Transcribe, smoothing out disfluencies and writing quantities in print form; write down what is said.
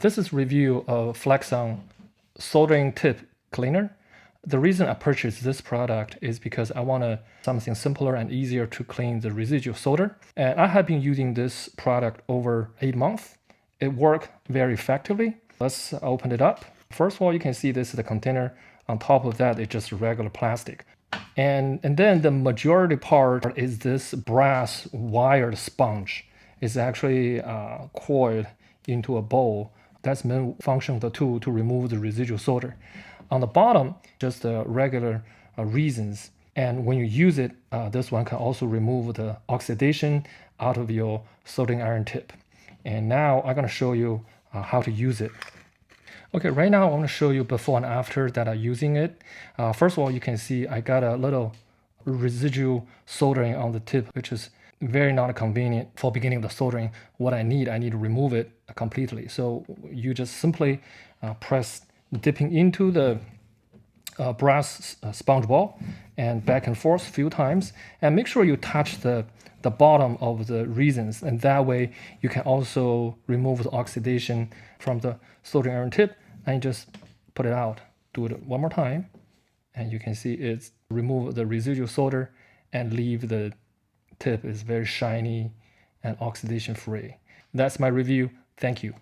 This is review of Flexzion soldering tip cleaner. The reason I purchased this product is because I wanted something simpler and easier to clean the residual solder. And I have been using this product over 8 months. It worked very effectively. Let's open it up. First of all, you can see this is the container. On top of that, it's just regular plastic. And then the majority part is this brass wired sponge. It's actually coiled into a bowl. That's the main function of the tool, to remove the residual solder. On the bottom, just the regular resins. And when you use it, this one can also remove the oxidation out of your soldering iron tip. And now I'm going to show you how to use it. Okay, right now I want to show you before and after that I'm using it. First of all, you can see I got a little residual soldering on the tip, which is very not convenient for beginning the soldering. What I need to remove it completely. So you just simply press dipping into the brass sponge ball and back and forth a few times, and make sure you touch the bottom of the resins, and that way you can also remove the oxidation from the soldering iron tip, and just put it out. Do it one more time, and you can see it's remove the residual solder and leave the tip is very shiny and oxidation free. That's my review. Thank you.